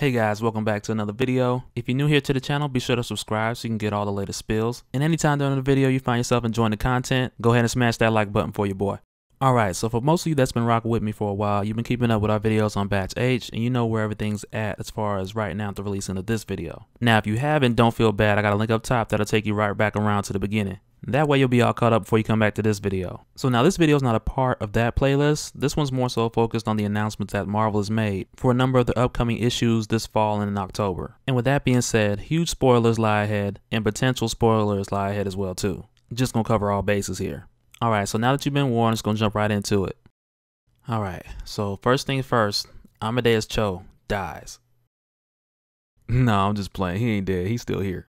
Hey guys, welcome back to another video. If you're new here to the channel, be sure to subscribe so you can get all the latest spills. And anytime during the video you find yourself enjoying the content, go ahead and smash that like button for your boy. Alright, so for most of you that's been rocking with me for a while, you've been keeping up with our videos on Batch H, and you know where everything's at as far as right now at the releasing of this video. Now if you haven't, don't feel bad, I got a link up top that'll take you right back around to the beginning. That way you'll be all caught up before you come back to this video. So now this video is not a part of that playlist. This one's more so focused on the announcements that Marvel has made for a number of the upcoming issues this fall and in October. And with that being said, huge spoilers lie ahead and potential spoilers lie ahead as well too. Just gonna cover all bases here. Alright, so now that you've been warned, it's gonna jump right into it. Alright, so first thing first, Amadeus Cho dies. No, I'm just playing. He ain't dead. He's still here.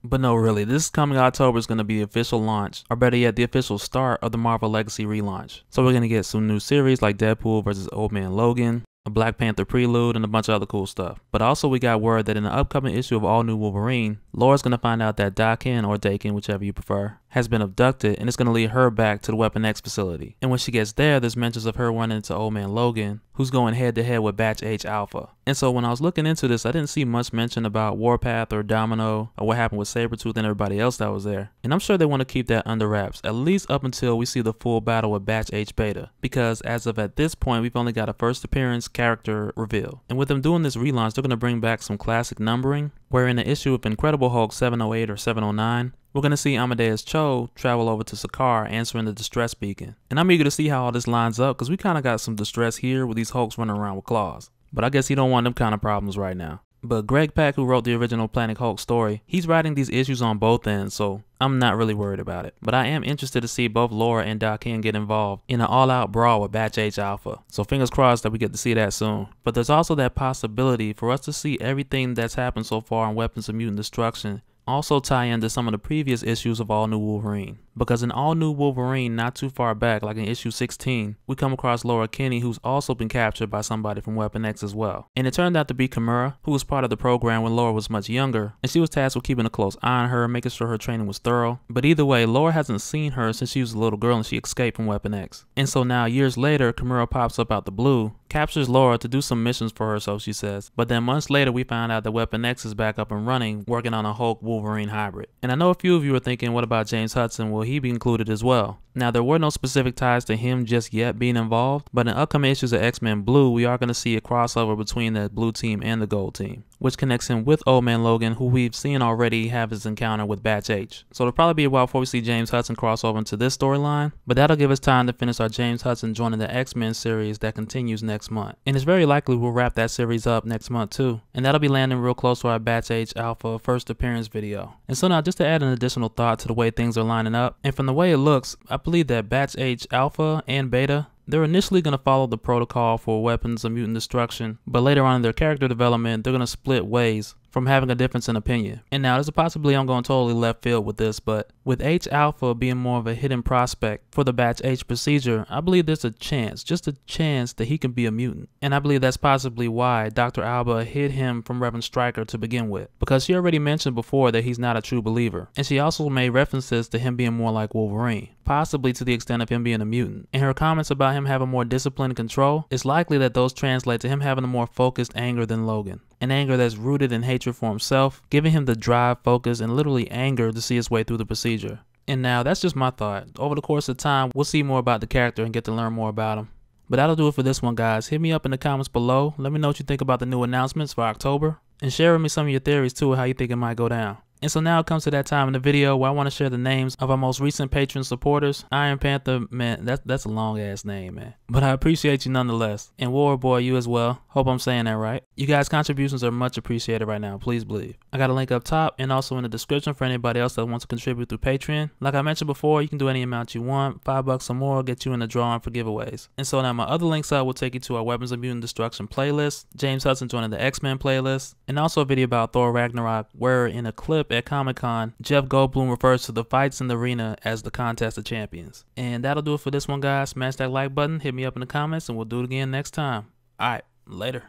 But no, really, this coming October is going to be the official launch, or better yet, the official start of the Marvel Legacy relaunch. So we're going to get some new series like Deadpool versus Old Man Logan, a Black Panther prelude, and a bunch of other cool stuff. But also we got word that in the upcoming issue of All New Wolverine, Laura's going to find out that Daken, or Daken, whichever you prefer, has been abducted, and it's going to lead her back to the Weapon X facility. And when she gets there, there's mentions of her running into Old Man Logan, who's going head to head with Batch H Alpha. And so when I was looking into this, I didn't see much mention about Warpath or Domino or what happened with Sabretooth and everybody else that was there. And I'm sure they want to keep that under wraps, at least up until we see the full battle with Batch H Beta. Because as of at this point, we've only got a first appearance character reveal. And with them doing this relaunch, they're going to bring back some classic numbering, where in the issue of Incredible Hulk 708 or 709, we're going to see Amadeus Cho travel over to Sakaar answering the distress beacon. And I'm eager to see how all this lines up because we kind of got some distress here with these Hulks running around with claws. But I guess he don't want them kind of problems right now. But Greg Pak, who wrote the original Planet Hulk story, he's writing these issues on both ends, so I'm not really worried about it. But I am interested to see both Laura and Daken get involved in an all-out brawl with Batch H Alpha. So fingers crossed that we get to see that soon. But there's also that possibility for us to see everything that's happened so far in Weapons of Mutant Destruction also tie into some of the previous issues of All New Wolverine. Because in All New Wolverine, not too far back, like in issue 16, we come across Laura Kinney, who's also been captured by somebody from Weapon X as well. And it turned out to be Kimura, who was part of the program when Laura was much younger, and she was tasked with keeping a close eye on her, making sure her training was thorough. But either way, Laura hasn't seen her since she was a little girl and she escaped from Weapon X. And so now, years later, Kimura pops up out the blue, captures Laura to do some missions for her, so she says. But then months later, we found out that Weapon X is back up and running, working on a Hulk-Wolverine hybrid. And I know a few of you are thinking, what about James Hudson? Will he be included as well? Now, there were no specific ties to him just yet being involved, but in upcoming issues of X-Men Blue, we are going to see a crossover between the blue team and the gold team, which connects him with Old Man Logan, who we've seen already have his encounter with Batch H. So it'll probably be a while before we see James Hudson cross over into this storyline, but that'll give us time to finish our James Hudson joining the X-Men series that continues next month. And it's very likely we'll wrap that series up next month too, and that'll be landing real close to our Batch H Alpha first appearance video. And so now, just to add an additional thought to the way things are lining up, and from the way it looks, I believe that Batch H Alpha and Beta, they're initially going to follow the protocol for Weapons of Mutant Destruction, but later on in their character development, they're going to split ways from having a difference in opinion. And now there's a possibility I'm going totally left field with this, but with H Alpha being more of a hidden prospect for the Batch H procedure, I believe there's a chance, just a chance, that he can be a mutant. And I believe that's possibly why Dr. Alba hid him from Reverend Stryker to begin with, because she already mentioned before that he's not a true believer. And she also made references to him being more like Wolverine, possibly to the extent of him being a mutant. And her comments about him having more discipline and control, it's likely that those translate to him having a more focused anger than Logan. An anger that's rooted in hatred for himself, giving him the drive, focus, and literally anger to see his way through the procedure. And now, that's just my thought. Over the course of time, we'll see more about the character and get to learn more about him. But that'll do it for this one, guys. Hit me up in the comments below. Let me know what you think about the new announcements for October. And share with me some of your theories too, how you think it might go down. And so now it comes to that time in the video where I want to share the names of our most recent Patreon supporters. Iron Panther, man, that's a long ass name, man. But I appreciate you nonetheless. And War Boy, you as well. Hope I'm saying that right. You guys' contributions are much appreciated right now, please believe. I got a link up top and also in the description for anybody else that wants to contribute through Patreon. Like I mentioned before, you can do any amount you want. $5 or more get you in the drawing for giveaways. And so now my other links up will take you to our Weapons of Mutant Destruction playlist, James Hudson joining the X-Men playlist, and also a video about Thor Ragnarok, where in a clip at Comic-Con, Jeff Goldblum refers to the fights in the arena as the contest of champions. And that'll do it for this one, guys. Smash that like button, hit me up in the comments, and we'll do it again next time. Alright, later.